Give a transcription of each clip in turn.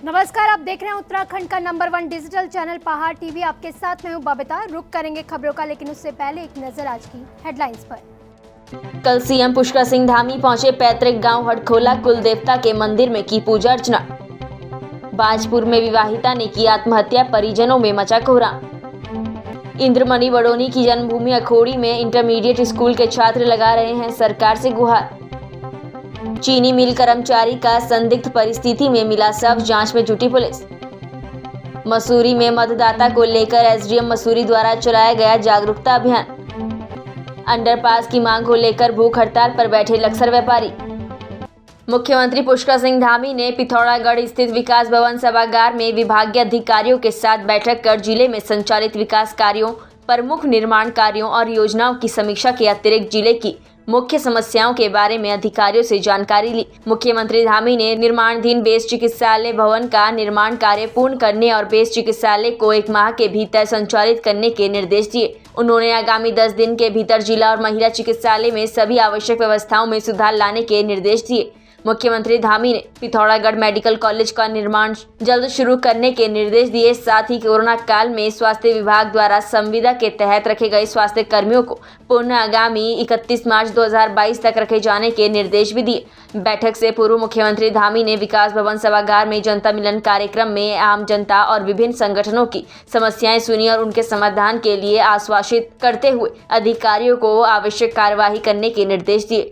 नमस्कार, आप देख रहे हैं उत्तराखंड का नंबर 1 डिजिटल चैनल पहाड़ टीवी। आपके साथ मैं हूं बबीता। रुक करेंगे खबरों का, लेकिन उससे पहले एक नजर आज की हेडलाइंस पर। कल सीएम पुष्कर सिंह धामी पहुंचे पैतृक गांव हटखोला कुल देवता के मंदिर में की पूजा अर्चना। बाजपुर में विवाहिता ने की आत्महत्या, परिजनों में मचा कोहराम। इंद्रमणि बड़ोनी की जन्मभूमि अखोड़ी में इंटरमीडिएट स्कूल के छात्र लगा रहे हैं सरकार से गुहार। चीनी मिल कर्मचारी का संदिग्ध परिस्थिति में मिला शव, जांच में जुटी पुलिस। मसूरी में मतदाता को लेकर एसडीएम मसूरी द्वारा चलाया गया जागरूकता अभियान। अंडरपास की मांग को लेकर भूख हड़ताल पर बैठे लक्सर व्यापारी। मुख्यमंत्री पुष्कर सिंह धामी ने पिथौरागढ़ स्थित विकास भवन सभागार में विभागीय अधिकारियों के साथ बैठक कर जिले में संचालित विकास कार्यों, प्रमुख निर्माण कार्यों और योजनाओं की समीक्षा के अतिरिक्त जिले की मुख्य समस्याओं के बारे में अधिकारियों से जानकारी ली। मुख्यमंत्री धामी ने निर्माणाधीन बेस चिकित्सालय भवन का निर्माण कार्य पूर्ण करने और बेस चिकित्सालय को 1 माह के भीतर संचालित करने के निर्देश दिए। उन्होंने आगामी 10 दिन के भीतर जिला और महिला चिकित्सालय में सभी आवश्यक व्यवस्थाओं में सुधार लाने के निर्देश दिए। मुख्यमंत्री धामी ने पिथौरागढ़ मेडिकल कॉलेज का निर्माण जल्द शुरू करने के निर्देश दिए। साथ ही कोरोना काल में स्वास्थ्य विभाग द्वारा संविदा के तहत रखे गए स्वास्थ्य कर्मियों को पुनः आगामी 31 मार्च 2022 तक रखे जाने के निर्देश भी दिए। बैठक से पूर्व मुख्यमंत्री धामी ने विकास भवन सभागार में जनता मिलन कार्यक्रम में आम जनता और विभिन्न संगठनों की समस्याएं सुनी और उनके समाधान के लिए आश्वासित करते हुए अधिकारियों को आवश्यक कार्यवाही करने के निर्देश दिए।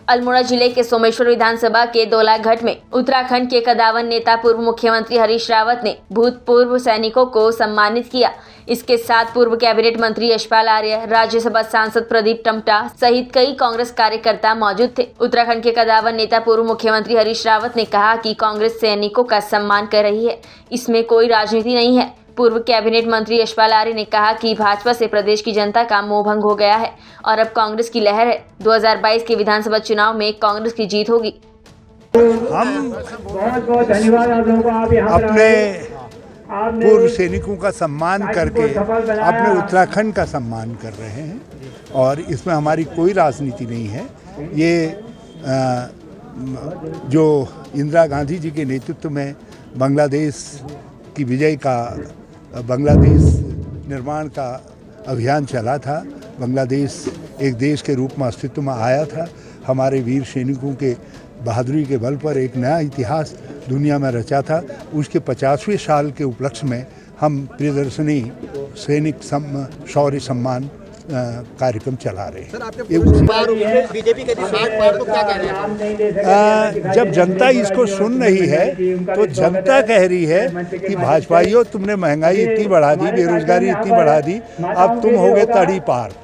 अल्मोड़ा जिले के सोमेश्वर विधानसभा के दोलाघाट में उत्तराखंड के कदावन नेता पूर्व मुख्यमंत्री हरीश रावत ने भूतपूर्व सैनिकों को सम्मानित किया। इसके साथ पूर्व कैबिनेट मंत्री यशपाल आर्य, राज्यसभा सांसद प्रदीप टमटा सहित कई कांग्रेस कार्यकर्ता मौजूद थे। उत्तराखंड के कदावन नेता पूर्व मुख्यमंत्री हरीश रावत ने कहा कि कांग्रेस सैनिकों का सम्मान कर रही है, इसमें कोई राजनीति नहीं है। पूर्व कैबिनेट मंत्री यशपाल आर्य ने कहा कि भाजपा से प्रदेश की जनता का मोहभंग हो गया है और अब कांग्रेस की लहर है। 2022 के विधानसभा चुनाव में कांग्रेस की जीत होगी। हम अपने पूर्व सैनिकों का सम्मान करके अपने उत्तराखंड का सम्मान कर रहे हैं और इसमें हमारी कोई राजनीति नहीं है। ये जो इंदिरा गांधी जी के नेतृत्व में बांग्लादेश की विजय का, बांग्लादेश निर्माण का अभियान चला था, बांग्लादेश एक देश के रूप में अस्तित्व में आया था। हमारे वीर सैनिकों के बहादुरी के बल पर एक नया इतिहास दुनिया में रचा था। उसके 50वें साल के उपलक्ष्य में हम प्रियदर्शनी सैनिक शौर्य सम्मान कार्यक्रम चला रहे हैं। बीजेपी के 60 पार तो क्या कह रहे हैं? जब जनता इसको सुन रही है तो जनता कह रही है कि भाजपाइयों, तुमने महंगाई इतनी बढ़ा दी, बेरोजगारी इतनी बढ़ा दी, अब तुम हो गए तड़ी पार।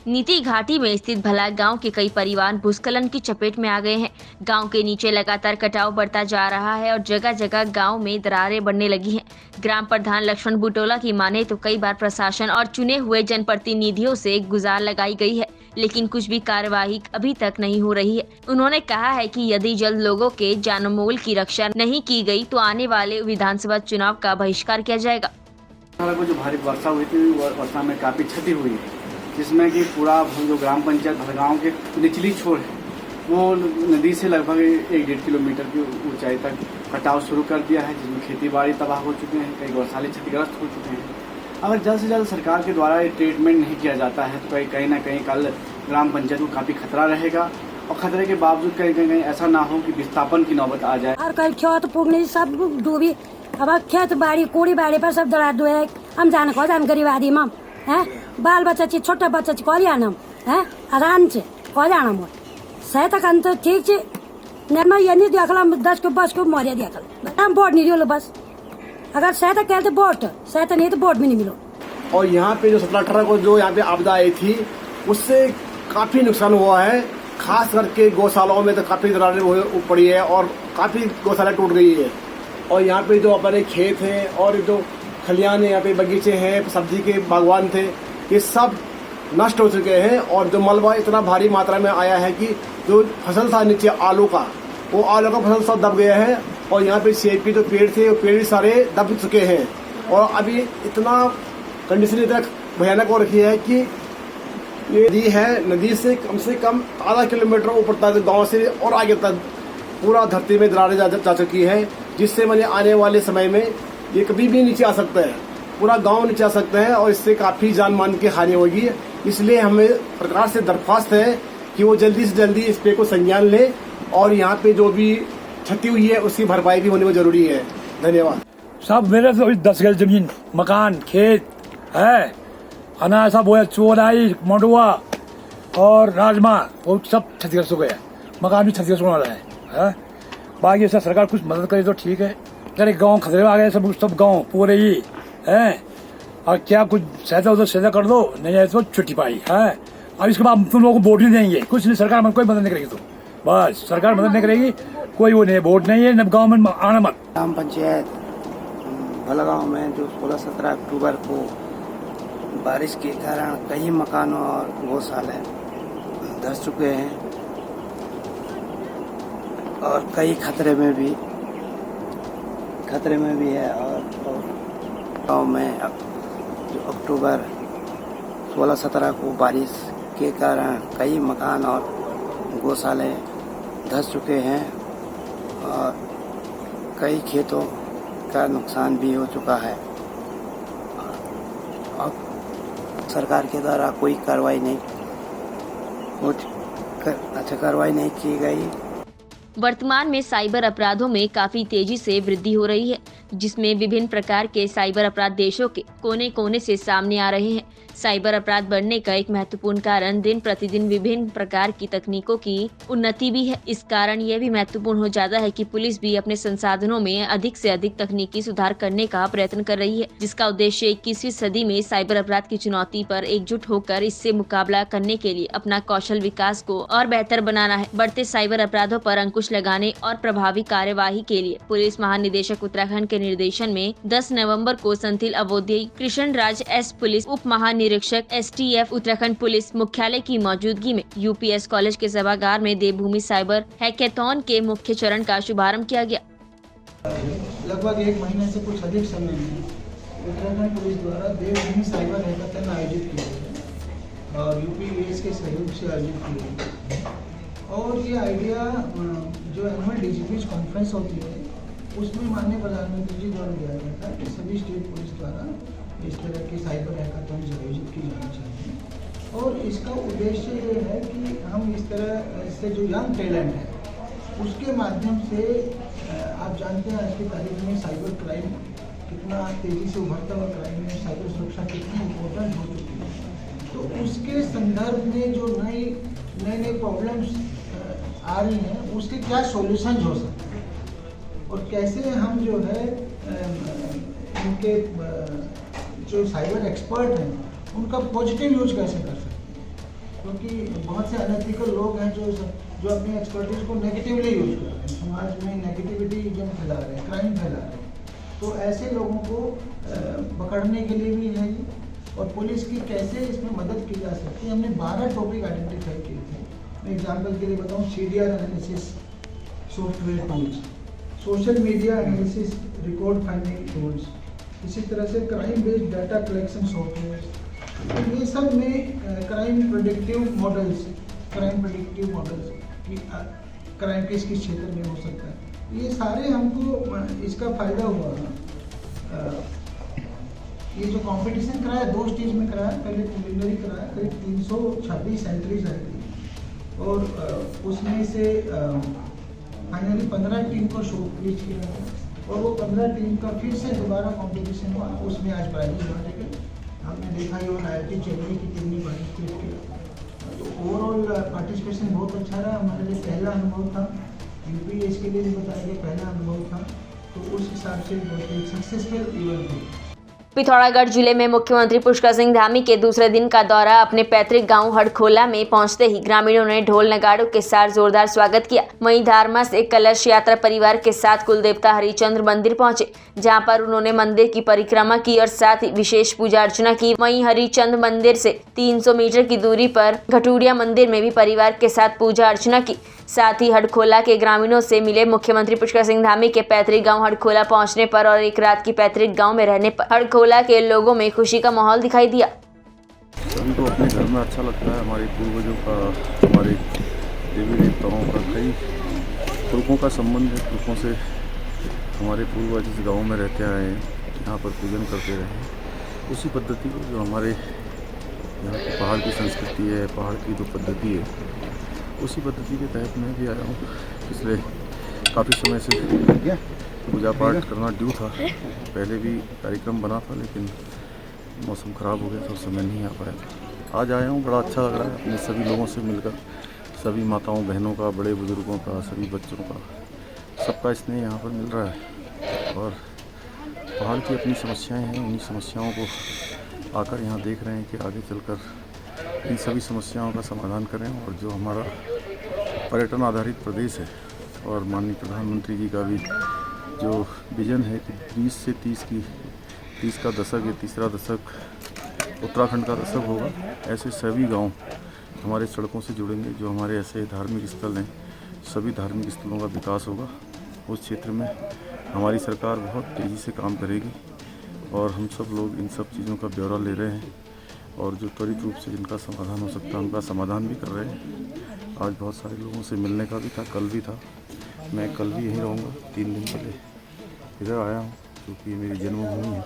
नीति घाटी में स्थित भला गांव के कई परिवार भूस्खलन की चपेट में आ गए हैं। गांव के नीचे लगातार कटाव बढ़ता जा रहा है और जगह जगह गांव में दरारें बढ़ने लगी हैं। ग्राम प्रधान लक्ष्मण बुटोला की माने तो कई बार प्रशासन और चुने हुए जनप्रतिनिधियों से गुहार लगाई गई है, लेकिन कुछ भी कार्यवाही अभी तक नहीं हो रही है। उन्होंने कहा है कि यदि जल्द लोगों के जानमाल की रक्षा नहीं की गई तो आने वाले विधानसभा चुनाव का बहिष्कार किया जाएगा। जो भारी वर्षा हुई थी, वर्षा में काफी क्षति हुई है, जिसमें कि पूरा जो ग्राम पंचायत भरगांव के निचली छोर है वो नदी से लगभग 1-1.5 किलोमीटर की ऊंचाई तक कटाव शुरू कर दिया है, जिसमें खेती बाड़ी तबाह हो चुके हैं, कई गौशाले क्षतिग्रस्त हो चुके हैं। अगर जल्द से जल्द सरकार के द्वारा ये ट्रीटमेंट नहीं किया जाता है तो कहीं ना कहीं कल ग्राम पंचायत को काफ़ी खतरा रहेगा और खतरे के बावजूद कहीं ऐसा ना हो कि विस्थापन की नौबत आ जाए। और कल खेत पुगने सब डूबी, अब खेत बाड़ी कोड़ी बाड़ी पर सब दरार दो है। हम जान गरीब आदमी है, बाल बच्चा छी, छोटा बच्चा छी, कह जाना है आराम से कह जाना मोर सहायता कर तो ठीक है। निर्मा ये नहीं देखला 10 को 20 को मरिया देखल हम वोट नहीं दियो बस। अगर सहायता कर तो वोट, सहायता नहीं तो वोट भी नहीं मिलो। और यहाँ पे जो 17-18 को जो यहाँ पे आपदा आई थी उससे काफी नुकसान हुआ है। खास करके गौशालाओं में तो काफी दरारें पड़ी है और काफी गौशाला टूट गई है। और यहाँ पे जो अपने खेत हैं और जो खलियान है, यहाँ पे बगीचे हैं, सब्जी के बागवान थे, ये सब नष्ट हो चुके हैं। और जो मलबा इतना भारी मात्रा में आया है कि जो फसल था नीचे आलू का, वो आलू का फसल सब दब गया है। और यहाँ पे सेब के जो पेड़ थे वो पेड़ सारे दब चुके हैं। और अभी इतना कंडीशन इतना भयानक हो रखी है कि ये नदी है, नदी से कम आधा किलोमीटर ऊपर तक गाँव से और आगे तक पूरा धरती में दरारें जा चुकी है, जिससे मैंने आने वाले समय में ये कभी भी नीचे आ सकता है, पूरा गांव नीचे आ सकता है और इससे काफी जान मान की हानि होगी। इसलिए हमें सरकार से दरख्वास्त है कि वो जल्दी से जल्दी इस पे को संज्ञान ले और यहाँ पे जो भी क्षति हुई है उसकी भरपाई भी होनी जरूरी है। धन्यवाद। सब मेरे तो 10 गज जमीन, मकान, खेत है, अनाज सब वो चोराई, मंडुआ और राजमा वो सब क्षतिग्रस्त हो गया। मकान भी क्षतिग्रस्त होने वाला है। बाकी ऐसा सरकार कुछ मदद करे तो ठीक है। अरे गांव खतरे में आ गए सब गांव पूरे ही हैं, और क्या कुछ सहायता उधर सहायता कर दो, नहीं है तो छुट्टी पाई है। अब इसके बाद तुम लोगों को वोट नहीं देंगे, कुछ नहीं, सरकार कोई मदद नहीं करेगी। तो बस सरकार मदद नहीं करेगी, कोई वो नहीं, वोट नहीं है, न गाँव में आना मत। ग्राम पंचायत भलगांव में जो 16-17 अक्टूबर को बारिश के कारण कई मकानों और गौशाले धंस चुके हैं और कई खतरे में भी है। और गाँव में जो अक्टूबर 16-17 को बारिश के कारण कई मकान और गौशाले धंस चुके हैं और कई खेतों का नुकसान भी हो चुका है। और सरकार के द्वारा कोई कार्रवाई नहीं की गई। वर्तमान में साइबर अपराधों में काफी तेजी से वृद्धि हो रही है, जिसमें विभिन्न प्रकार के साइबर अपराध देशों के कोने कोने से सामने आ रहे हैं। साइबर अपराध बढ़ने का एक महत्वपूर्ण कारण दिन प्रतिदिन विभिन्न प्रकार की तकनीकों की उन्नति भी है। इस कारण यह भी महत्वपूर्ण हो जाता है कि पुलिस भी अपने संसाधनों में अधिक से अधिक तकनीकी सुधार करने का प्रयत्न कर रही है, जिसका उद्देश्य 21वीं सदी में साइबर अपराध की चुनौती पर एकजुट होकर इससे मुकाबला करने के लिए अपना कौशल विकास को और बेहतर बनाना है। बढ़ते साइबर अपराधों पर अंकुश लगाने और प्रभावी कार्यवाही के लिए पुलिस महानिदेशक उत्तराखंड के निर्देशन में 10 नवंबर को संथिल अवोध्यायी कृष्ण राज एस पुलिस उप महानिरीक्षक STF उत्तराखंड पुलिस मुख्यालय की मौजूदगी में UPS कॉलेज के सभागार में देवभूमि साइबर हैकेथॉन के मुख्य चरण का शुभारंभ किया गया। लगभग 1 महीने से कुछ अधिक समय में उत्तराखंड पुलिस द्वारा देवभूमि साइबर हैकेथॉन आयोजित किया गया और UPS के सहयोग से आयोजित किया गया। और ये आइडिया जो एनुअल DGP's कॉन्फ्रेंस होती है उसमें माननीय प्रधानमंत्री जी द्वारा दिया गया था कि सभी स्टेट पुलिस द्वारा इस तरह की साइबर हैकेथॉन आयोजित की जानी चाहिए। और इसका उद्देश्य ये है कि हम इस तरह से जो यंग टैलेंट है उसके माध्यम से आप जानते हैं आज की तारीख में साइबर क्राइम कितना तेज़ी से उभरता हुआ क्राइम है, साइबर सुरक्षा कितनी इम्पोर्टेंट हो चुकी है। तो उसके संदर्भ में जो नए प्रॉब्लम्स आ रही हैं उसके क्या सॉल्यूशन हो सकते हैं और कैसे हम जो है इनके जो साइबर एक्सपर्ट हैं उनका पॉजिटिव यूज कैसे कर सकते हैं, क्योंकि बहुत से अनएथिकल लोग हैं जो अपनी एक्सपर्टीज को नेगेटिवली यूज कर रहे हैं, समाज में नेगेटिविटी जब फैला रहे हैं, क्राइम फैला रहे हैं। तो ऐसे लोगों को पकड़ने के लिए भी है और पुलिस की कैसे इसमें मदद की जा सकती है। हमने 12 टॉपिक आइडेंटिफाई किए थे। मैं एग्जाम्पल के लिए बताऊँ, CDR analysis software tools, social media analysis record finding tools, इसी तरह से crime based data collection software, तो ये सब में क्राइम प्रेडिक्टिव मॉडल्स कि क्राइम किस क्षेत्र में हो सकता है, ये सारे हमको इसका फ़ायदा हुआ। ये जो कंपटीशन कराया 2 स्टेज में कराया, पहले प्रिलिमिनरी कराया, करीब 326 एंट्रीज आई थी और उसमें से फाइनली 15 टीम को शॉर्टलिस्ट किया गया और वो 15 टीम का फिर से दोबारा कंपटीशन हुआ। उसमें आज प्राइजेस बांटे गए। हमने देखा ही और IIT चेन्नई की टीम ने पार्टिसिपेट किया, तो ओवरऑल पार्टिसिपेशन बहुत अच्छा रहा। हमारे लिए पहला अनुभव था, UPS के लिए भी बताया गया पहला अनुभव था, तो उस हिसाब से बहुत एक सक्सेसफुल इवेंट हुआ। पिथौरागढ़ जिले में मुख्यमंत्री पुष्कर सिंह धामी के दूसरे दिन का दौरा अपने पैतृक गांव हड़खोला में पहुंचते ही ग्रामीणों ने ढोल नगाड़ों के साथ जोरदार स्वागत किया। वहीं धारमा से कलश यात्रा परिवार के साथ कुलदेवता हरिचंद्र मंदिर पहुंचे, जहां पर उन्होंने मंदिर की परिक्रमा की और साथ ही विशेष पूजा अर्चना की। वहीं हरिचंद्र मंदिर से 300 मीटर की दूरी पर घटूरिया मंदिर में भी परिवार के साथ पूजा अर्चना की। साथ ही हड़खोला के ग्रामीणों से मिले मुख्यमंत्री पुष्कर सिंह धामी के पैतृक गांव हड़खोला पहुंचने पर और एक रात की पैतृक गांव में रहने पर हड़खोला के लोगों में खुशी का माहौल दिखाई दिया। हमको अपने घर में अच्छा लगता है, हमारे पूर्वजों का, हमारे देवी देवताओं का कई तुर्कों का संबंध है। तुर्कों से हमारे पूर्वज जिस गाँव में रहते आए हैं, यहाँ पर पूजन करते रहे हैं, उसी पद्धति को जो हमारे यहाँ की पहाड़ की संस्कृति है, पहाड़ की जो पद्धति है, उसी पद्धति के तहत मैं भी आया हूँ। पिछले काफ़ी समय से पूजा पाठ करना ड्यू था। पहले भी कार्यक्रम बना था, लेकिन मौसम ख़राब हो गया तो समय नहीं आ पाया था। आज आया हूँ, बड़ा अच्छा लग रहा है अपने सभी लोगों से मिलकर, सभी माताओं बहनों का, बड़े बुजुर्गों का, सभी बच्चों का, सबका स्नेह यहाँ पर मिल रहा है। और पहाड़ की अपनी समस्याएं हैं, उन्हीं समस्याओं को आकर यहाँ देख रहे हैं कि आगे चलकर इन सभी समस्याओं का समाधान करें। और जो हमारा पर्यटन आधारित प्रदेश है और माननीय प्रधानमंत्री जी का भी जो विज़न है कि 20 से 30 का दशक, ये तीसरा दशक उत्तराखंड का दशक होगा, ऐसे सभी गांव हमारे सड़कों से जुड़ेंगे। जो हमारे ऐसे धार्मिक स्थल हैं, सभी धार्मिक स्थलों का विकास होगा। उस क्षेत्र में हमारी सरकार बहुत तेज़ी से काम करेगी और हम सब लोग इन सब चीज़ों का ब्यौरा ले रहे हैं और जो त्वरित रूप से जिनका समाधान हो सकता है उनका समाधान भी कर रहे हैं। आज बहुत सारे लोगों से मिलने का भी था, कल भी था। मैं कल भी यहीं रहूँगा। 3 दिन पहले इधर आया हूँ क्योंकि ये मेरी जन्मभूमि है,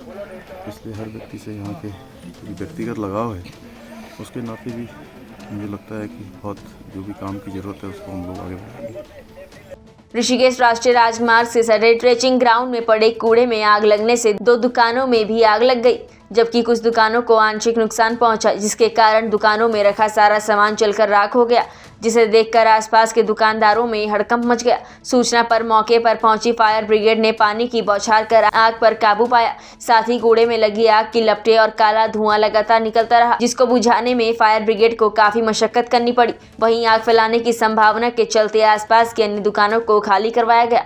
इसलिए हर व्यक्ति से यहाँ के व्यक्तिगत लगाव है। उसके नाते भी मुझे लगता है कि बहुत जो भी काम की ज़रूरत है उसको हम लोग आगे बढ़ाएंगे। ऋषिकेश राष्ट्रीय राजमार्ग से सटे ट्रेचिंग ग्राउंड में पड़े कूड़े में आग लगने से 2 दुकानों में भी आग लग गई, जबकि कुछ दुकानों को आंशिक नुकसान पहुंचा, जिसके कारण दुकानों में रखा सारा सामान जलकर राख हो गया, जिसे देखकर आसपास के दुकानदारों में हड़कंप मच गया। सूचना पर मौके पर पहुंची फायर ब्रिगेड ने पानी की बौछार कर आग पर काबू पाया। साथ ही कूड़े में लगी आग की लपटें और काला धुआं लगातार निकलता रहा, जिसको बुझाने में फायर ब्रिगेड को काफी मशक्कत करनी पड़ी। वहीं आग फैलाने की संभावना के चलते आसपास की अन्य दुकानों को खाली करवाया गया।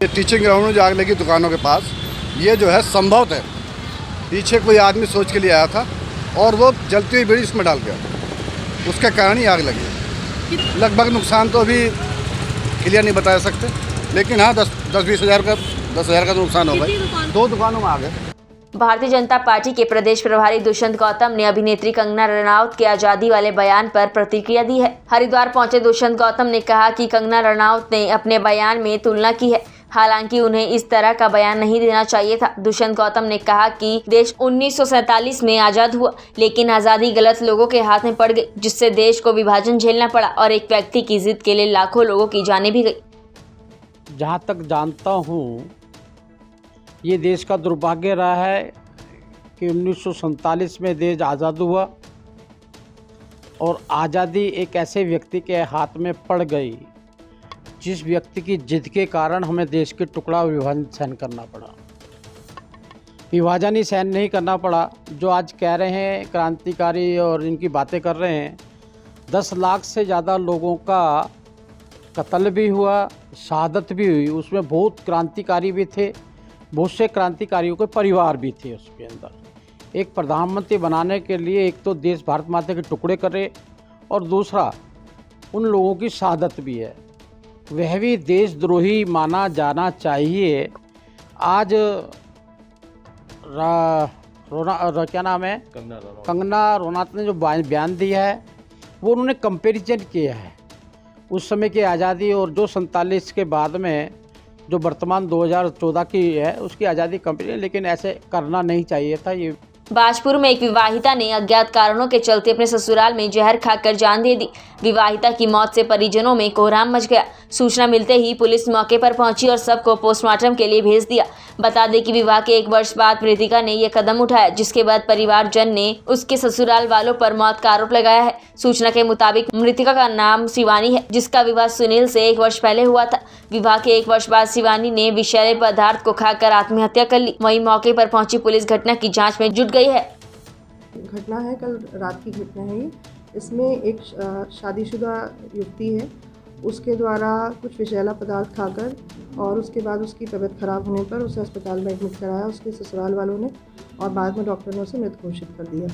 टीचिंग ग्राउंड में जो आग लगी दुकानों के पास, ये जो है संभवत है पीछे कोई आदमी सोच के लिए आया था और वो जलती हुई बीड़ी इसमें डाल गया, उसके कारण ही आग लगी। लगभग नुकसान तो अभी क्लियर नहीं बता सकते, लेकिन हाँ 10-20 हज़ार का 10 हज़ार का तो नुकसान होगा। 2 दुकानों में आग है। भारतीय जनता पार्टी के प्रदेश प्रभारी दुष्यंत गौतम ने अभिनेत्री कंगना रनौत के आजादी वाले बयान पर प्रतिक्रिया दी है। हरिद्वार पहुंचे दुष्यंत गौतम ने कहा कि कंगना रनौत ने अपने बयान में तुलना की है, हालांकि उन्हें इस तरह का बयान नहीं देना चाहिए था। दुष्यंत गौतम ने कहा कि देश 1947 में आज़ाद हुआ, लेकिन आज़ादी गलत लोगों के हाथ में पड़ गई, जिससे देश को विभाजन झेलना पड़ा और एक व्यक्ति की जिद के लिए लाखों लोगों की जानें भी गई। जहाँ तक जानता हूँ, ये देश का दुर्भाग्य रहा है कि 1947 में देश आज़ाद हुआ और आज़ादी एक ऐसे व्यक्ति के हाथ में पड़ गई जिस व्यक्ति की जिद के कारण हमें देश के टुकड़ा विभाजन सहन करना पड़ा। विभाजन ही सहन नहीं करना पड़ा। जो आज कह रहे हैं क्रांतिकारी और इनकी बातें कर रहे हैं, 10 लाख से ज़्यादा लोगों का कत्ल भी हुआ, शहादत भी हुई। उसमें बहुत क्रांतिकारी भी थे, बहुत से क्रांतिकारियों के परिवार भी थे उसके अंदर। एक प्रधानमंत्री बनाने के लिए एक तो देश भारत माता के टुकड़े करे और दूसरा उन लोगों की शहादत भी है, वह भी देशद्रोही माना जाना चाहिए। आज क्या नाम है, कंगना रनौत ने जो बयान दिया है वो उन्होंने कंपैरिजन किया है उस समय की आज़ादी और जो 47 के बाद में जो वर्तमान 2014 की है उसकी आज़ादी कंपैरिजन, लेकिन ऐसे करना नहीं चाहिए था। ये बाजपुर में एक विवाहिता ने अज्ञात कारणों के चलते अपने ससुराल में जहर खाकर जान दे दी। विवाहिता की मौत से परिजनों में कोहराम मच गया। सूचना मिलते ही पुलिस मौके पर पहुंची और सबको पोस्टमार्टम के लिए भेज दिया। बता दें कि विवाह के 1 वर्ष बाद मृतिका ने यह कदम उठाया, जिसके बाद परिवारजन ने उसके ससुराल वालों पर मौत का आरोप लगाया है। सूचना के मुताबिक मृतिका का नाम शिवानी है, जिसका विवाह सुनील से 1 वर्ष पहले हुआ था। विवाह के 1 वर्ष बाद शिवानी ने विषैले पदार्थ को खाकर आत्महत्या कर ली। वहीं मौके पर पहुंची पुलिस घटना की जांच में जुट गई है। घटना है, कल रात की घटना है। इसमें एक शादीशुदा युवती है, उसके द्वारा कुछ विषैला पदार्थ खाकर और उसके बाद उसकी तबीयत खराब होने पर उसे अस्पताल में एडमिट कराया उसके ससुराल वालों ने, और बाद में डॉक्टर ने उसे मृत घोषित कर दिया।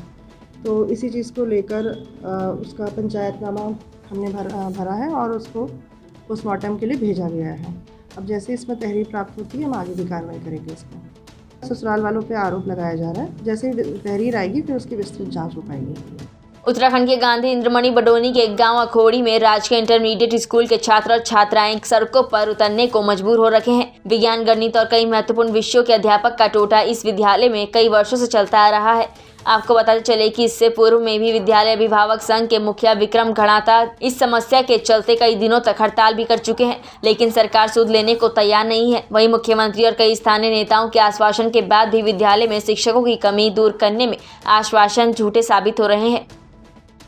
तो इसी चीज़ को लेकर उसका पंचायतनामा हमने भरा है और उसको पोस्टमार्टम के लिए भेजा गया है। अब जैसे इसमें तहरीर प्राप्त होती है हम आगे भी कार्रवाई करेंगे। इसमें ससुराल वालों पे आरोप लगाया जा रहा है, जैसे तहरीर आएगी फिर उसकी विस्तृत जांच हो पाएगी। उत्तराखंड के गांधी इंद्रमणि बडोनी के एक गांव अखोड़ी में राजकीय इंटरमीडिएट स्कूल के छात्र और छात्राएं सड़कों पर उतरने को मजबूर हो रखे हैं। विज्ञान, गणित और कई महत्वपूर्ण विषयों के अध्यापक का टोटा इस विद्यालय में कई वर्षों से चलता आ रहा है। आपको बताते चले कि इससे पूर्व में भी विद्यालय अभिभावक संघ के मुखिया विक्रम घणाता इस समस्या के चलते कई दिनों तक हड़ताल भी कर चुके हैं, लेकिन सरकार सुध लेने को तैयार नहीं है। वहीं मुख्यमंत्री और कई स्थानीय नेताओं के आश्वासन के बाद भी विद्यालय में शिक्षकों की कमी दूर करने में आश्वासन झूठे साबित हो रहे हैं।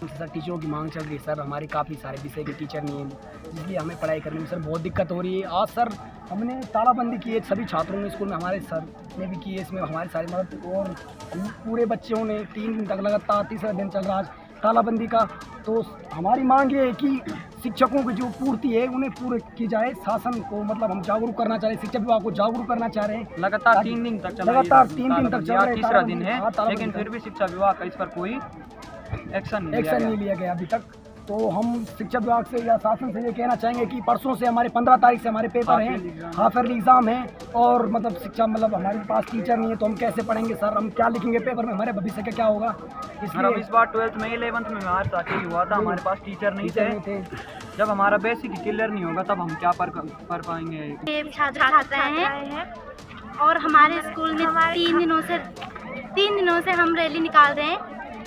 सर टीचरों की मांग चल रही है सर, हमारे काफ़ी सारे विषय के टीचर नहीं हैं, इसलिए हमें पढ़ाई करने में सर बहुत दिक्कत हो रही है। आज सर हमने तालाबंदी की है सभी छात्रों ने, स्कूल में हमारे सर ने भी की है, इसमें हमारे सारी मदद और पूरे बच्चों ने 3 दिन तक लगातार, तीसरा दिन चल रहा है तालाबंदी का। तो हमारी मांग ये है कि शिक्षकों की जो पूर्ति है उन्हें पूरी की जाए। शासन को मतलब हम जागरूक करना चाह रहे हैं, शिक्षा विभाग को जागरूक करना चाह रहे हैं। लगातार 3 दिन तक चल रहा है, लगातार 3 दिन तक चल रहा है, तीसरा दिन है, लेकिन फिर भी शिक्षा विभाग का इस पर कोई एक्शन नहीं लिया गया अभी तक। तो हम शिक्षा विभाग से या शासन से ये कहना चाहेंगे कि परसों से हमारे 15 तारीख से हमारे पेपर हैं, हाफ ईयरली एग्जाम है और मतलब शिक्षा मतलब हमारे पास टीचर नहीं है तो हम कैसे पढ़ेंगे सर, हम क्या लिखेंगे पेपर में, हमारे भविष्य का क्या होगा। इसलिए इस बार 12th में 11th में हमारे साथ ही हुआ था, हमारे पास टीचर नहीं थे। जब हमारा बेसिक क्लियर नहीं होगा तब हम क्या पढ़ पाएंगे। छात्र छात्राएं हैं और हमारे स्कूल में 3 दिनों से हम रैली निकाल रहे हैं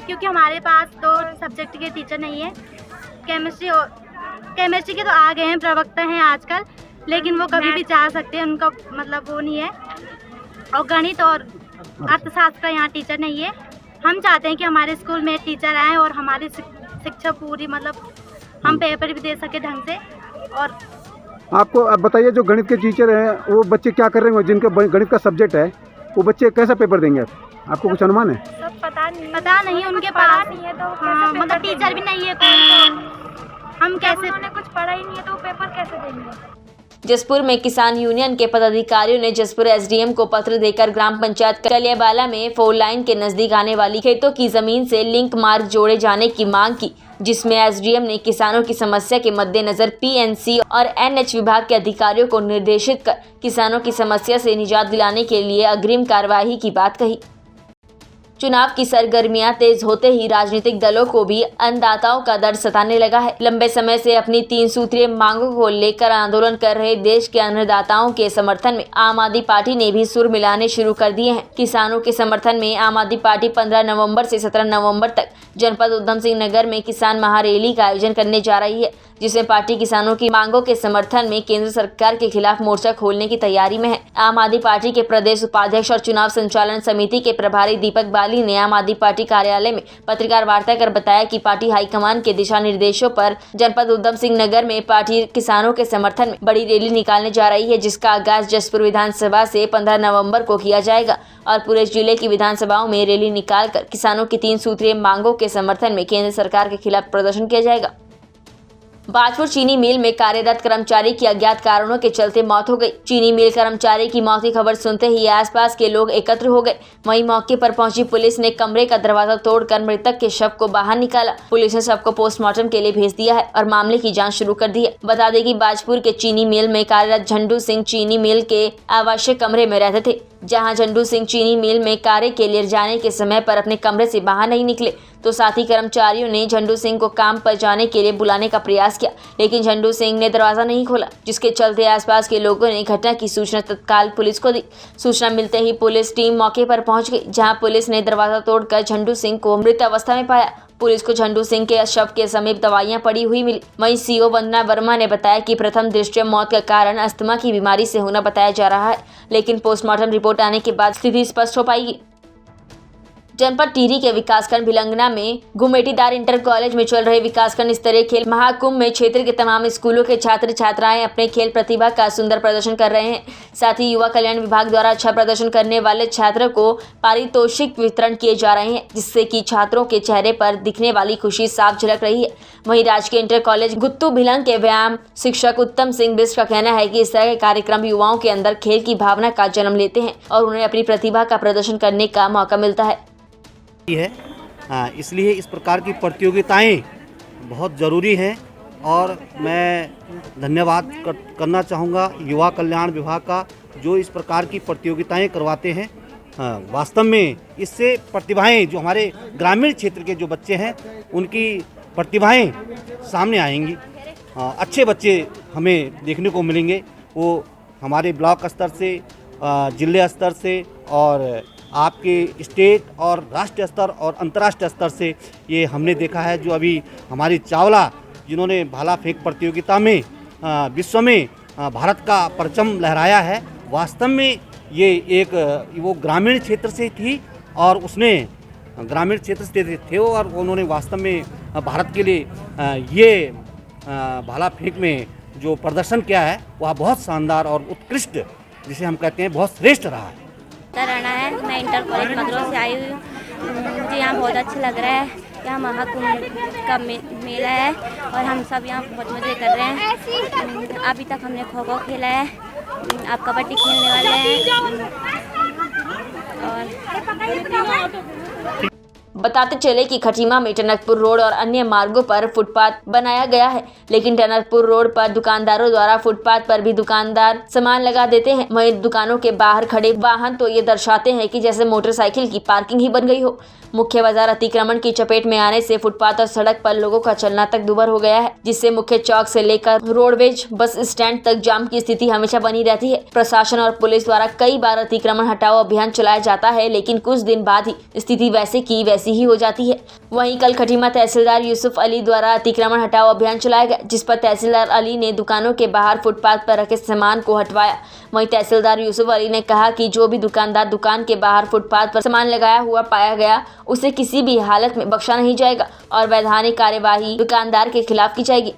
क्योंकि हमारे पास 2 सब्जेक्ट के टीचर नहीं है। केमिस्ट्री के तो आ गए हैं, प्रवक्ता हैं आजकल, लेकिन वो कभी भी जा सकते हैं, उनका मतलब वो नहीं है। और गणित और अर्थशास्त्र का यहाँ टीचर नहीं है। हम चाहते हैं कि हमारे स्कूल में टीचर आए और हमारी शिक्षा पूरी मतलब हम पेपर भी दे सके ढंग से। और आपको अब बताइए, जो गणित के टीचर हैं वो बच्चे क्या कर रहे हैं, जिनका गणित का सब्जेक्ट है वो बच्चे कैसा पेपर देंगे, आपको कुछ अनुमान है? सब पता नहीं उनके पास नहीं है तो हाँ, मतलब टीचर भी नहीं है कोई, तो हम कैसे, उन्होंने कुछ पढ़ा ही नहीं है तो पेपर कैसे देंगे। जसपुर में किसान यूनियन के पदाधिकारियों ने जसपुर एसडीएम को पत्र देकर ग्राम पंचायत कलियाबाला में 4 लाइन के नजदीक आने वाली खेतों की जमीन से लिंक मार्ग जोड़े जाने की मांग की, जिसमें एसडीएम ने किसानों की समस्या के मद्देनजर पीएनसी और एनएच विभाग के अधिकारियों को निर्देशित कर किसानों की समस्या से निजात दिलाने के लिए अग्रिम कार्यवाही की बात कही। चुनाव की सरगर्मियां तेज होते ही राजनीतिक दलों को भी अन्नदाताओं का दर्द सताने लगा है। लंबे समय से अपनी 3 सूत्रीय मांगों को लेकर आंदोलन कर रहे देश के अन्नदाताओं के समर्थन में आम आदमी पार्टी ने भी सुर मिलाने शुरू कर दिए हैं। किसानों के समर्थन में आम आदमी पार्टी 15 नवंबर से 17 नवंबर तक जनपद उधम सिंह नगर में किसान महारैली का आयोजन करने जा रही है, जिसमें पार्टी किसानों की मांगों के समर्थन में केंद्र सरकार के खिलाफ मोर्चा खोलने की तैयारी में है। आम आदमी पार्टी के प्रदेश उपाध्यक्ष और चुनाव संचालन समिति के प्रभारी दीपक बाली ने आम आदमी पार्टी कार्यालय में पत्रकार वार्ता कर बताया कि पार्टी हाईकमान के दिशा निर्देशों पर जनपद उधम सिंह नगर में पार्टी किसानों के समर्थन में बड़ी रैली निकालने जा रही है, जिसका आगाज जसपुर विधानसभा से 15 नवंबर को किया जाएगा और पूरे जिले की विधानसभाओं में रैली निकालकर किसानों की 3 सूत्रीय मांगों के समर्थन में केंद्र सरकार के खिलाफ प्रदर्शन किया जाएगा। बाजपुर चीनी मिल में कार्यरत कर्मचारी की अज्ञात कारणों के चलते मौत हो गई। चीनी मिल कर्मचारी की मौत की खबर सुनते ही आसपास के लोग एकत्र हो गए। वहीं मौके पर पहुंची पुलिस ने कमरे का दरवाजा तोड़कर मृतक के शव को बाहर निकाला। पुलिस ने शव को पोस्टमार्टम के लिए भेज दिया है और मामले की जांच शुरू कर दी है। बता दें कि बाजपुर के चीनी मिल में कार्यरत झंडू सिंह चीनी मिल के आवासीय कमरे में रहते थे, जहां झंडू सिंह चीनी मिल में कार्य के लिए जाने के समय पर अपने कमरे से बाहर नहीं निकले, तो साथी कर्मचारियों ने झंडू सिंह को काम पर जाने के लिए बुलाने का प्रयास किया, लेकिन झंडू सिंह ने दरवाजा नहीं खोला, जिसके चलते आसपास के लोगों ने घटना की सूचना तत्काल पुलिस को दी। सूचना मिलते ही पुलिस टीम मौके पर पहुंच गई, जहां पुलिस ने दरवाजा तोड़कर झंडू सिंह को मृत अवस्था में पाया। पुलिस को झंडू सिंह के शव के समीप दवाइयां पड़ी हुई मिली। वहीं सीओ वंदना वर्मा ने बताया कि प्रथम दृष्टया मौत का कारण अस्थमा की बीमारी से होना बताया जा रहा है, लेकिन पोस्टमार्टम रिपोर्ट आने के बाद स्थिति स्पष्ट हो पाएगी। जनपद टिहरी के विकासखंड भिलंगना में घुमेटीदार इंटर कॉलेज में चल रहे विकासखंड स्तरीय खेल महाकुंभ में क्षेत्र के तमाम स्कूलों के छात्र छात्राएं अपने खेल प्रतिभा का सुंदर प्रदर्शन कर रहे हैं। साथ ही युवा कल्याण विभाग द्वारा अच्छा प्रदर्शन करने वाले छात्रों को पारितोषिक वितरण किए जा रहे हैं, जिससे कि छात्रों के चेहरे पर दिखने वाली खुशी साफ झलक रही है। वहीं राजकीय इंटर कॉलेज गुत्तू भिलंग के व्यायाम शिक्षक उत्तम सिंह बिष्ट का कहना है कि इस तरह के कार्यक्रम युवाओं के अंदर खेल की भावना का जन्म लेते हैं और उन्हें अपनी प्रतिभा का प्रदर्शन करने का मौका मिलता है। इसलिए इस प्रकार की प्रतियोगिताएं बहुत ज़रूरी हैं और मैं धन्यवाद करना चाहूँगा युवा कल्याण विभाग का, जो इस प्रकार की प्रतियोगिताएं करवाते हैं वास्तव में इससे प्रतिभाएं जो हमारे ग्रामीण क्षेत्र के जो बच्चे हैं उनकी प्रतिभाएं सामने आएंगी। अच्छे बच्चे हमें देखने को मिलेंगे, वो हमारे ब्लॉक स्तर से, जिले स्तर से और आपके स्टेट और राष्ट्रीय स्तर और अंतर्राष्ट्रीय स्तर से ये हमने देखा है। जो अभी हमारी चावला जिन्होंने भाला फेंक प्रतियोगिता में विश्व में भारत का परचम लहराया है, वास्तव में ये एक वो ग्रामीण क्षेत्र से थी और उसने ग्रामीण क्षेत्र से थे और उन्होंने वास्तव में भारत के लिए ये भाला फेंक में जो प्रदर्शन किया है वह बहुत शानदार और उत्कृष्ट, जिसे हम कहते हैं बहुत श्रेष्ठ रहा है। राणा है, मैं इंटर कॉलेज मदरों से आई हुई हूँ। मुझे यहाँ बहुत अच्छा लग रहा है। यहाँ महाकुंभ का मेला है और हम सब यहाँ बहुत मज़े कर रहे हैं। अभी तक हमने खो खो खेला है, आप कबड्डी खेलने वाले हैं और बताते चले कि खटीमा में टनकपुर रोड और अन्य मार्गों पर फुटपाथ बनाया गया है, लेकिन टनकपुर रोड पर दुकानदारों द्वारा फुटपाथ पर भी दुकानदार सामान लगा देते हैं। वहीं दुकानों के बाहर खड़े वाहन तो ये दर्शाते हैं कि जैसे मोटरसाइकिल की पार्किंग ही बन गई हो। मुख्य बाजार अतिक्रमण की चपेट में आने से फुटपाथ और सड़क पर लोगों का चलना तक दुभर हो गया है, जिससे मुख्य चौक से लेकर रोडवेज बस स्टैंड तक जाम की स्थिति हमेशा बनी रहती है। प्रशासन और पुलिस द्वारा कई बार अतिक्रमण हटाओ अभियान चलाया जाता है, लेकिन कुछ दिन बाद ही स्थिति वैसे की वैसी ही हो जाती है। वहीं कल खटीमा तहसीलदार यूसुफ अली द्वारा अतिक्रमण हटाओ अभियान चलाया गया, जिस पर तहसीलदार अली ने दुकानों के बाहर फुटपाथ पर रखे सामान को हटवाया। वहीं तहसीलदार यूसुफ अली ने कहा कि जो भी दुकानदार दुकान के बाहर फुटपाथ पर सामान लगाया हुआ पाया गया उसे किसी भी हालत में बख्शा नहीं जाएगा और वैधानिक कार्यवाही दुकानदार के खिलाफ की जाएगी।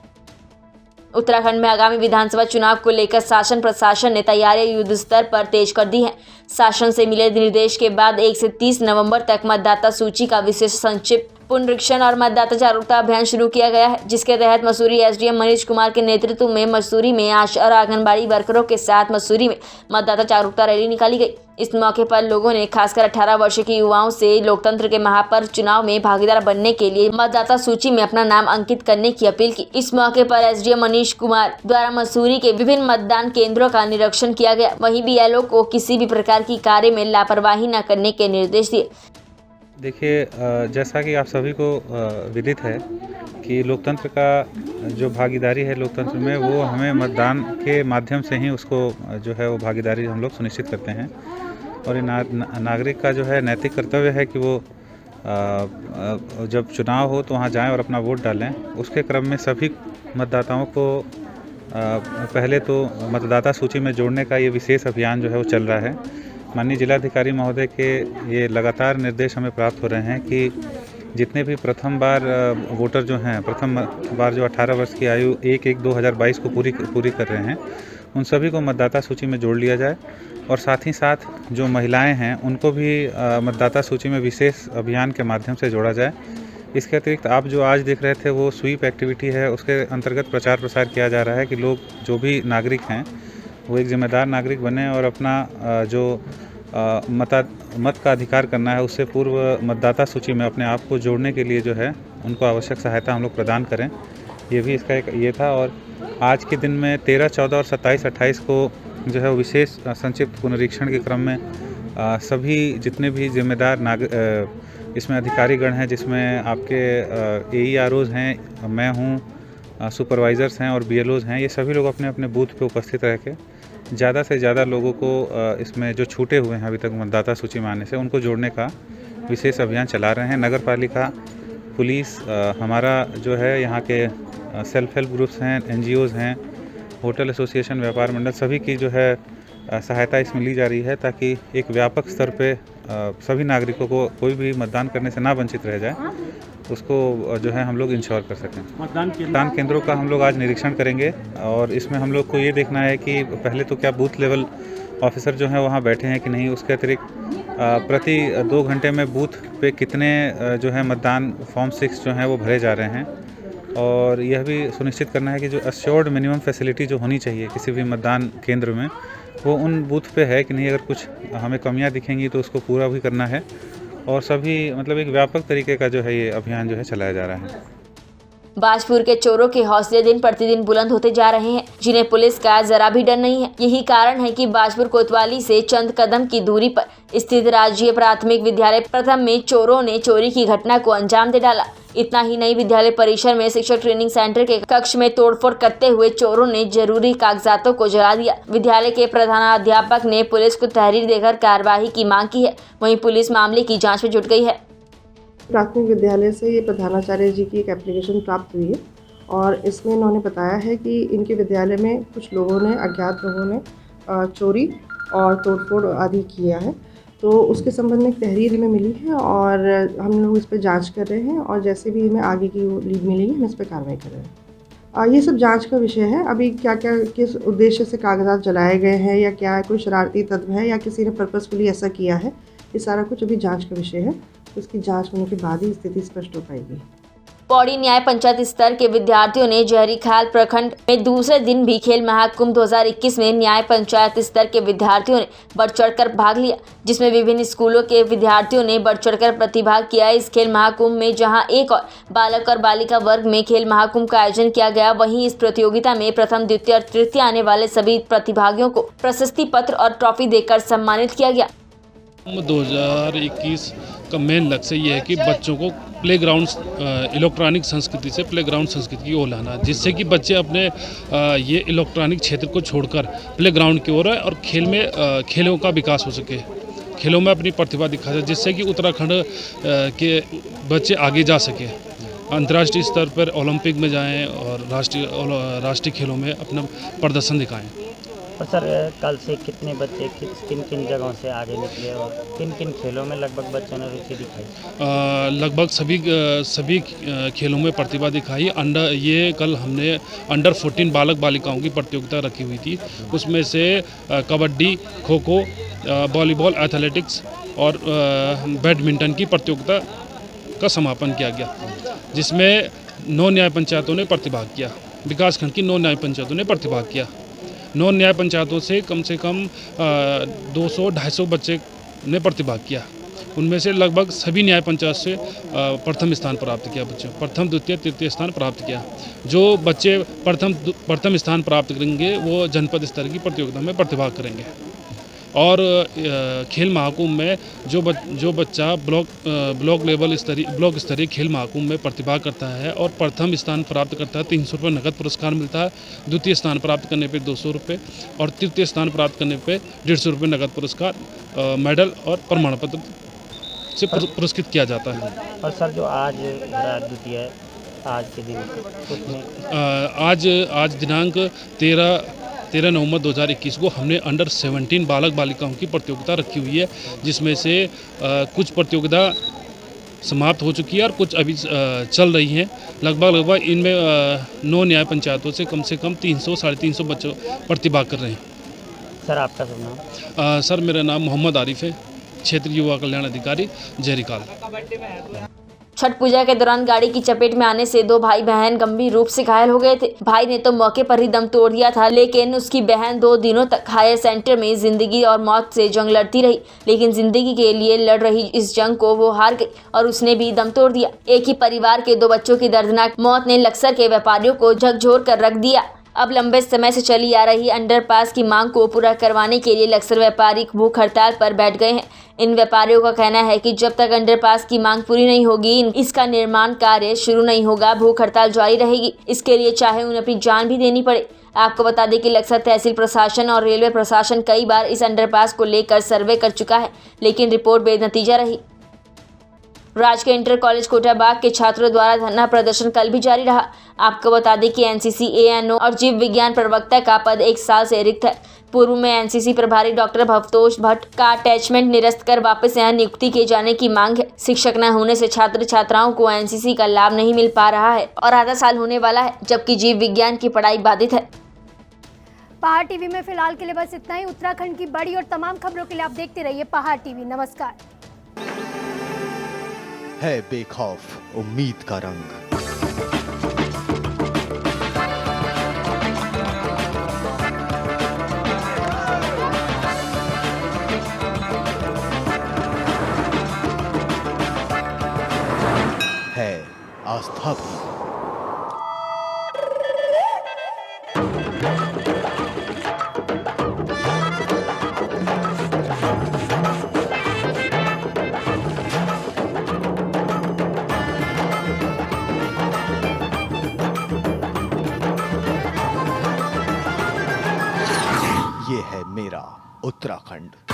उत्तराखंड में आगामी विधानसभा चुनाव को लेकर शासन प्रशासन ने तैयारियां युद्ध स्तर पर तेज कर दी हैं। शासन से मिले निर्देश के बाद 1 से 30 नवंबर तक मतदाता सूची का विशेष संक्षिप्त पुनरीक्षण और मतदाता जागरूकता अभियान शुरू किया गया है, जिसके तहत मसूरी एसडीएम मनीष कुमार के नेतृत्व में मसूरी में आशा और आंगनबाड़ी वर्करों के साथ मसूरी में मतदाता जागरूकता रैली निकाली गई। इस मौके पर लोगों ने खासकर 18 वर्ष के युवाओं से लोकतंत्र के महापर्व चुनाव में भागीदार बनने के लिए मतदाता सूची में अपना नाम अंकित करने की अपील की। इस मौके पर एसडीएम मनीष कुमार द्वारा मसूरी के विभिन्न मतदान केंद्रों का निरीक्षण किया गया। वहीं बीएलओ को किसी भी प्रकार की कार्य में लापरवाही न करने के निर्देश दिए। देखिए, जैसा कि आप सभी को विदित है कि लोकतंत्र का जो भागीदारी है लोकतंत्र में, वो हमें मतदान के माध्यम से ही उसको जो है वो भागीदारी हम लोग सुनिश्चित करते हैं। और ये नागरिक का जो है नैतिक कर्तव्य है कि वो जब चुनाव हो तो वहाँ जाएं और अपना वोट डालें। उसके क्रम में सभी मतदाताओं को पहले तो मतदाता सूची में जोड़ने का ये विशेष अभियान जो है वो चल रहा है। माननीय जिलाधिकारी महोदय के ये लगातार निर्देश हमें प्राप्त हो रहे हैं कि जितने भी प्रथम बार वोटर जो हैं, प्रथम बार जो 18 वर्ष की आयु 1/1/2022 को पूरी कर रहे हैं, उन सभी को मतदाता सूची में जोड़ लिया जाए। और साथ ही साथ जो महिलाएं हैं उनको भी मतदाता सूची में विशेष अभियान के माध्यम से जोड़ा जाए। इसके अतिरिक्त आप जो आज देख रहे थे वो स्वीप एक्टिविटी है, उसके अंतर्गत प्रचार प्रसार किया जा रहा है कि लोग जो भी नागरिक हैं वो एक जिम्मेदार नागरिक बने और अपना जो मत का अधिकार करना है उससे पूर्व मतदाता सूची में अपने आप को जोड़ने के लिए जो है उनको आवश्यक सहायता हम लोग प्रदान करें। ये भी इसका एक ये था। और आज के दिन में 13, 14 और 27, 28 को जो है विशेष संक्षिप्त पुनरीक्षण के क्रम में सभी जितने भी जिम्मेदार इसमें अधिकारीगण हैं, जिसमें आपके AEROs हैं, मैं हूँ, सुपरवाइज़र्स हैं और BLOs हैं, ये सभी लोग अपने अपने बूथ पे उपस्थित रह के ज़्यादा से ज़्यादा लोगों को इसमें जो छूटे हुए हैं अभी तक मतदाता सूची में आने से, उनको जोड़ने का विशेष अभियान चला रहे हैं। नगर पालिका, पुलिस, हमारा जो है यहाँ के सेल्फ हेल्प ग्रुप्स हैं, NGOs हैं, होटल एसोसिएशन, व्यापार मंडल, सभी की जो है सहायता इसमें ली जा रही है ताकि एक व्यापक स्तर पे सभी नागरिकों को कोई भी मतदान करने से ना वंचित रह जाए, उसको जो है हम लोग इंश्योर कर सकें। मतदान केंद्रों का हम लोग आज निरीक्षण करेंगे और इसमें हम लोग को ये देखना है कि पहले तो क्या बूथ लेवल ऑफिसर जो हैं वहाँ बैठे हैं कि नहीं। उसके अतिरिक्त प्रति 2 घंटे में बूथ पे कितने जो है मतदान फॉर्म 6 जो हैं वो भरे जा रहे हैं। और यह भी सुनिश्चित करना है कि जो अश्योर्ड मिनिमम फैसिलिटी जो होनी चाहिए किसी भी मतदान केंद्र में, वो उन बूथ पे है कि नहीं। अगर कुछ हमें कमियां दिखेंगी तो उसको पूरा भी करना है। और सभी मतलब एक व्यापक तरीके का जो है ये अभियान जो है चलाया जा रहा है। बाजपुर के चोरों के हौसले दिन प्रतिदिन बुलंद होते जा रहे हैं, जिन्हें पुलिस का जरा भी डर नहीं है। यही कारण है कि बाजपुर कोतवाली से चंद कदम की दूरी पर स्थित राजकीय प्राथमिक विद्यालय प्रथम में चोरों ने चोरी की घटना को अंजाम दे डाला। इतना ही नहीं, विद्यालय परिसर में शिक्षक ट्रेनिंग सेंटर के कक्ष में तोड़फोड़ करते हुए चोरों ने जरूरी कागजातों को जला दिया। विद्यालय के प्रधानाध्यापक ने पुलिस को तहरीर देकर कार्रवाई की मांग की है। वहीं पुलिस मामले की जांच में जुट गई है। प्राथमिक विद्यालय से ये प्रधानाचार्य जी की एक एप्लीकेशन प्राप्त हुई है और इसमें इन्होंने बताया है कि इनके विद्यालय में कुछ लोगों ने, अज्ञात लोगों ने चोरी और तोड़फोड़ आदि किया है। तो उसके संबंध में एक तहरीर हमें मिली है और हम लोग इस पर जांच कर रहे हैं और जैसे भी हमें आगे की लीड मिलेगी हम इस पर कार्रवाई कर रहे हैं। ये सब जांच का विषय है। अभी क्या क्या किस उद्देश्य से कागजात जलाए गए हैं या क्या कोई शरारती तत्व है या किसी ने पर्पसफुली ऐसा किया है, ये सारा कुछ अभी जांच का विषय है। उसकी जांच होने के बाद ही स्थिति स्पष्ट हो पाएगी। पौड़ी न्याय पंचायत स्तर के विद्यार्थियों ने जहरीखाल प्रखंड में दूसरे दिन भी खेल महाकुंभ 2021 में न्याय पंचायत स्तर के विद्यार्थियों ने बढ़ चढ़कर भाग लिया, जिसमें विभिन्न स्कूलों के विद्यार्थियों ने बढ़ चढ़कर प्रतिभाग किया। इस खेल महाकुंभ में जहां एक और बालक और बालिका वर्ग में खेल महाकुंभ का आयोजन किया गया, वहीं इस प्रतियोगिता में प्रथम, द्वितीय और तृतीय आने वाले सभी प्रतिभागियों को प्रशस्ति पत्र और ट्रॉफी देकर सम्मानित किया गया। 2021 का मेन लक्ष्य ये है कि बच्चों को प्लेग्राउंड इलेक्ट्रॉनिक संस्कृति से प्लेग्राउंड संस्कृति की ओर लाना, जिससे कि बच्चे अपने ये इलेक्ट्रॉनिक क्षेत्र को छोड़कर प्लेग्राउंड की ओर आए और खेल में खेलों का विकास हो सके, खेलों में अपनी प्रतिभा दिखा सके, जिससे कि उत्तराखंड के बच्चे आगे जा सके, अंतर्राष्ट्रीय स्तर पर ओलंपिक में जाएं और राष्ट्रीय खेलों में अपना प्रदर्शन दिखाएं। और सर, कल से कितने बच्चे किन किन जगहों से आगे निकले और किन किन खेलों में लगभग बच्चों ने रुचि दिखाई? लगभग सभी खेलों में प्रतिभा दिखाई। ये कल हमने अंडर 14 बालक बालिकाओं की प्रतियोगिता रखी हुई थी। उसमें से कबड्डी, खो खो, वॉलीबॉल, एथलेटिक्स और बैडमिंटन की प्रतियोगिता का समापन किया गया, जिसमें 9 न्याय पंचायतों ने प्रतिभाग किया। विकासखंड की 9 न्याय पंचायतों ने प्रतिभाग किया। 9 न्याय पंचायतों से कम 200-250 बच्चे ने प्रतिभाग किया। उनमें से लगभग सभी न्याय पंचायत से प्रथम स्थान प्राप्त किया। बच्चों प्रथम, द्वितीय, तृतीय स्थान प्राप्त किया। जो बच्चे प्रथम स्थान प्राप्त करेंगे वो जनपद स्तर की प्रतियोगिता में प्रतिभाग करेंगे। और खेल महाकुंभ में जो बच्चा ब्लॉक स्तरीय खेल महाकुंभ में प्रतिभाग करता है और प्रथम स्थान प्राप्त करता है, 300 रुपये नगद पुरस्कार मिलता है। द्वितीय स्थान प्राप्त करने पे 200 रुपये और तृतीय स्थान प्राप्त करने पे 150 रुपये नगद पुरस्कार, मेडल और प्रमाण पत्र से पुरस्कृत किया जाता है। और सर, जो आज द्वितीय है, आज के दिन आज दिनांक 13 नवंबर 2021 को हमने अंडर 17 बालक बालिकाओं की प्रतियोगिता रखी हुई है, जिसमें से कुछ प्रतियोगिता समाप्त हो चुकी है और कुछ अभी चल रही हैं। लगभग इनमें 9 न्याय पंचायतों से कम 300-350 बच्चे प्रतिभाग कर रहे हैं। सर, आपका शुभ नाम? सर, मेरा नाम मोहम्मद आरिफ है, क्षेत्रीय युवा कल्याण अधिकारी, जहरीखाल। छठ पूजा के दौरान गाड़ी की चपेट में आने से 2 भाई बहन गंभीर रूप से घायल हो गए थे। भाई ने तो मौके पर ही दम तोड़ दिया था, लेकिन उसकी बहन 2 दिनों तक हायर सेंटर में जिंदगी और मौत से जंग लड़ती रही। लेकिन जिंदगी के लिए लड़ रही इस जंग को वो हार गई और उसने भी दम तोड़ दिया। एक ही परिवार के 2 बच्चों की दर्दनाक मौत ने लक्सर के व्यापारियों को झकझोर कर रख दिया। अब लंबे समय से चली आ रही अंडरपास की मांग को पूरा करवाने के लिए लक्सर व्यापारी भूख हड़ताल पर बैठ गए हैं। इन व्यापारियों का कहना है कि जब तक अंडरपास की मांग पूरी नहीं होगी, इसका निर्माण कार्य शुरू नहीं होगा, भूख हड़ताल जारी रहेगी। इसके लिए चाहे उन्हें अपनी जान भी देनी पड़े। आपको बता दें कि लक्सर तहसील प्रशासन और रेलवे प्रशासन कई बार इस अंडरपास को लेकर सर्वे कर चुका है, लेकिन रिपोर्ट बेनतीजा रही। राजकीय इंटर कॉलेज कोटाबाग के छात्रों द्वारा धरना प्रदर्शन कल भी जारी रहा। आपको बता दें कि एनसीसी, एएनओ और जीव विज्ञान प्रवक्ता का पद 1 साल से रिक्त है। पूर्व में एनसीसी प्रभारी डॉक्टर भवतोष भट्ट का अटैचमेंट निरस्त कर वापस यहाँ नियुक्ति किए जाने की मांग है। शिक्षक न होने से छात्र छात्राओं को एनसीसी का लाभ नहीं मिल पा रहा है और आधा साल होने वाला है, जबकि जीव विज्ञान की पढ़ाई बाधित है। पहाड़ टीवी में फिलहाल के लिए बस इतना ही। उत्तराखंड की बड़ी और तमाम खबरों के लिए आप देखते रहिए पहाड़ टीवी। नमस्कार। है बेखौफ उम्मीद का रंग। है आस्था भी। ये है मेरा उत्तराखंड।